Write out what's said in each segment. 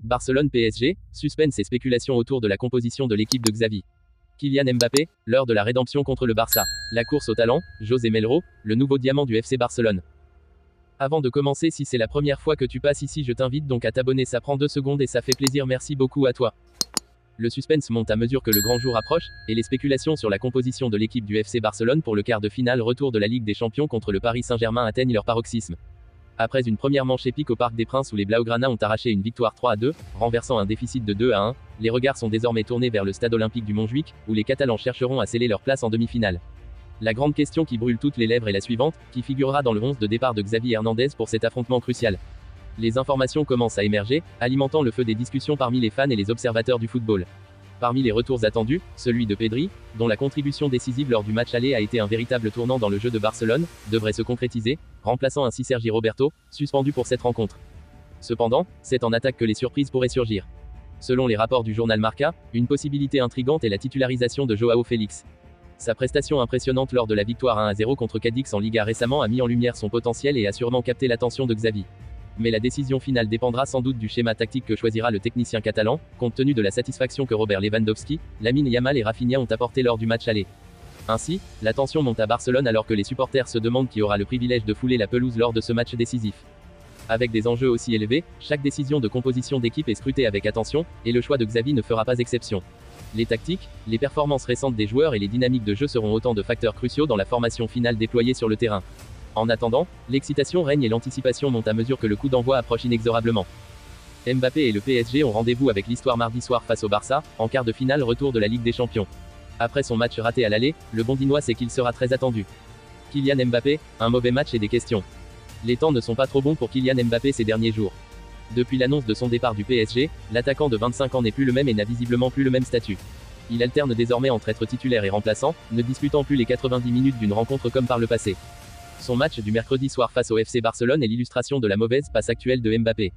Barcelone PSG, suspense et spéculation autour de la composition de l'équipe de Xavi. Kylian Mbappé, l'heure de la rédemption contre le Barça. La course au talent, José Melro, le nouveau diamant du FC Barcelone. Avant de commencer, si c'est la première fois que tu passes ici, je t'invite donc à t'abonner, ça prend 2 secondes et ça fait plaisir, merci beaucoup à toi. Le suspense monte à mesure que le grand jour approche, et les spéculations sur la composition de l'équipe du FC Barcelone pour le quart de finale retour de la Ligue des Champions contre le Paris Saint-Germain atteignent leur paroxysme. Après une première manche épique au Parc des Princes où les Blaugrana ont arraché une victoire 3-2, renversant un déficit de 2-1, les regards sont désormais tournés vers le stade olympique du Montjuïc, où les Catalans chercheront à sceller leur place en demi-finale. La grande question qui brûle toutes les lèvres est la suivante, qui figurera dans le 11 de départ de Xavi Hernandez pour cet affrontement crucial. Les informations commencent à émerger, alimentant le feu des discussions parmi les fans et les observateurs du football. Parmi les retours attendus, celui de Pedri, dont la contribution décisive lors du match aller a été un véritable tournant dans le jeu de Barcelone, devrait se concrétiser, remplaçant ainsi Sergi Roberto, suspendu pour cette rencontre. Cependant, c'est en attaque que les surprises pourraient surgir. Selon les rapports du journal Marca, une possibilité intrigante est la titularisation de Joao Félix. Sa prestation impressionnante lors de la victoire 1-0 contre Cadix en Liga récemment a mis en lumière son potentiel et a sûrement capté l'attention de Xavi. Mais la décision finale dépendra sans doute du schéma tactique que choisira le technicien catalan, compte tenu de la satisfaction que Robert Lewandowski, Lamine Yamal et Rafinha ont apporté lors du match aller. Ainsi, la tension monte à Barcelone alors que les supporters se demandent qui aura le privilège de fouler la pelouse lors de ce match décisif. Avec des enjeux aussi élevés, chaque décision de composition d'équipe est scrutée avec attention, et le choix de Xavi ne fera pas exception. Les tactiques, les performances récentes des joueurs et les dynamiques de jeu seront autant de facteurs cruciaux dans la formation finale déployée sur le terrain. En attendant, l'excitation règne et l'anticipation monte à mesure que le coup d'envoi approche inexorablement. Mbappé et le PSG ont rendez-vous avec l'histoire mardi soir face au Barça, en quart de finale retour de la Ligue des Champions. Après son match raté à l'aller, le Bondinois sait qu'il sera très attendu. Kylian Mbappé, un mauvais match et des questions. Les temps ne sont pas trop bons pour Kylian Mbappé ces derniers jours. Depuis l'annonce de son départ du PSG, l'attaquant de 25 ans n'est plus le même et n'a visiblement plus le même statut. Il alterne désormais entre être titulaire et remplaçant, ne disputant plus les 90 minutes d'une rencontre comme par le passé. Son match du mercredi soir face au FC Barcelone est l'illustration de la mauvaise passe actuelle de Mbappé.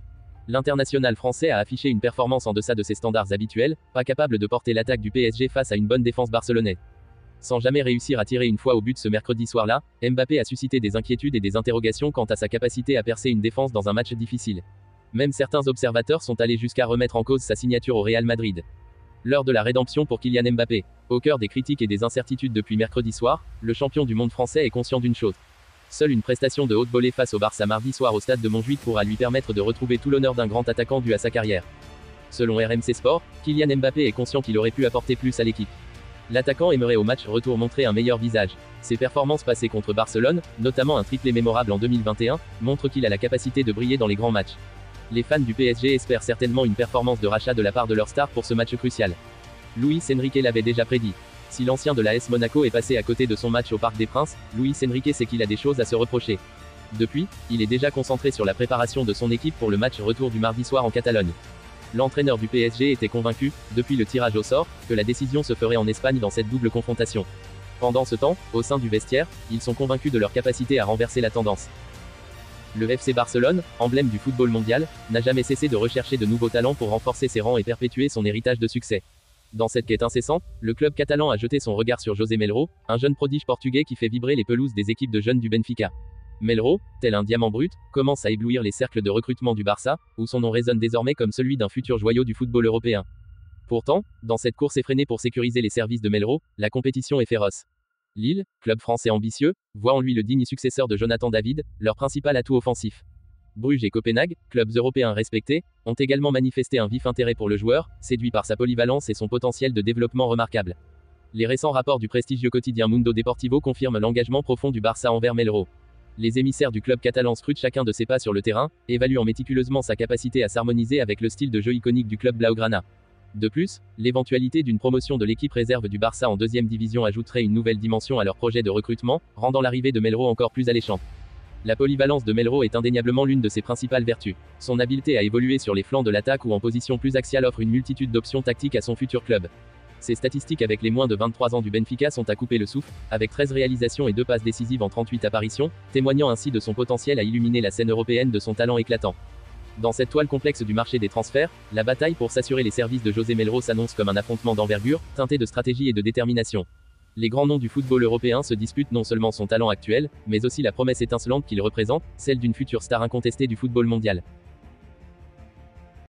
L'international français a affiché une performance en deçà de ses standards habituels, pas capable de porter l'attaque du PSG face à une bonne défense barcelonaise. Sans jamais réussir à tirer une fois au but ce mercredi soir-là, Mbappé a suscité des inquiétudes et des interrogations quant à sa capacité à percer une défense dans un match difficile. Même certains observateurs sont allés jusqu'à remettre en cause sa signature au Real Madrid. L'heure de la rédemption pour Kylian Mbappé. Au cœur des critiques et des incertitudes depuis mercredi soir, le champion du monde français est conscient d'une chose. Seule une prestation de haute volée face au Barça mardi soir au stade de Montjuïc pourra lui permettre de retrouver tout l'honneur d'un grand attaquant dû à sa carrière. Selon RMC Sport, Kylian Mbappé est conscient qu'il aurait pu apporter plus à l'équipe. L'attaquant aimerait au match retour montrer un meilleur visage. Ses performances passées contre Barcelone, notamment un triplé mémorable en 2021, montrent qu'il a la capacité de briller dans les grands matchs. Les fans du PSG espèrent certainement une performance de rachat de la part de leur star pour ce match crucial. Luis Enrique l'avait déjà prédit. Si l'ancien de l'AS Monaco est passé à côté de son match au Parc des Princes, Luis Enrique sait qu'il a des choses à se reprocher. Depuis, il est déjà concentré sur la préparation de son équipe pour le match retour du mardi soir en Catalogne. L'entraîneur du PSG était convaincu, depuis le tirage au sort, que la décision se ferait en Espagne dans cette double confrontation. Pendant ce temps, au sein du vestiaire, ils sont convaincus de leur capacité à renverser la tendance. Le FC Barcelone, emblème du football mondial, n'a jamais cessé de rechercher de nouveaux talents pour renforcer ses rangs et perpétuer son héritage de succès. Dans cette quête incessante, le club catalan a jeté son regard sur José Melro, un jeune prodige portugais qui fait vibrer les pelouses des équipes de jeunes du Benfica. Melro, tel un diamant brut, commence à éblouir les cercles de recrutement du Barça, où son nom résonne désormais comme celui d'un futur joyau du football européen. Pourtant, dans cette course effrénée pour sécuriser les services de Melro, la compétition est féroce. Lille, club français ambitieux, voit en lui le digne successeur de Jonathan David, leur principal atout offensif. Bruges et Copenhague, clubs européens respectés, ont également manifesté un vif intérêt pour le joueur, séduit par sa polyvalence et son potentiel de développement remarquable. Les récents rapports du prestigieux quotidien Mundo Deportivo confirment l'engagement profond du Barça envers Melro. Les émissaires du club catalan scrutent chacun de ses pas sur le terrain, évaluant méticuleusement sa capacité à s'harmoniser avec le style de jeu iconique du club Blaugrana. De plus, l'éventualité d'une promotion de l'équipe réserve du Barça en deuxième division ajouterait une nouvelle dimension à leur projet de recrutement, rendant l'arrivée de Melro encore plus alléchante. La polyvalence de Melro est indéniablement l'une de ses principales vertus. Son habileté à évoluer sur les flancs de l'attaque ou en position plus axiale offre une multitude d'options tactiques à son futur club. Ses statistiques avec les moins de 23 ans du Benfica sont à couper le souffle, avec 13 réalisations et 2 passes décisives en 38 apparitions, témoignant ainsi de son potentiel à illuminer la scène européenne de son talent éclatant. Dans cette toile complexe du marché des transferts, la bataille pour s'assurer les services de José Melro s'annonce comme un affrontement d'envergure, teinté de stratégie et de détermination. Les grands noms du football européen se disputent non seulement son talent actuel, mais aussi la promesse étincelante qu'il représente, celle d'une future star incontestée du football mondial.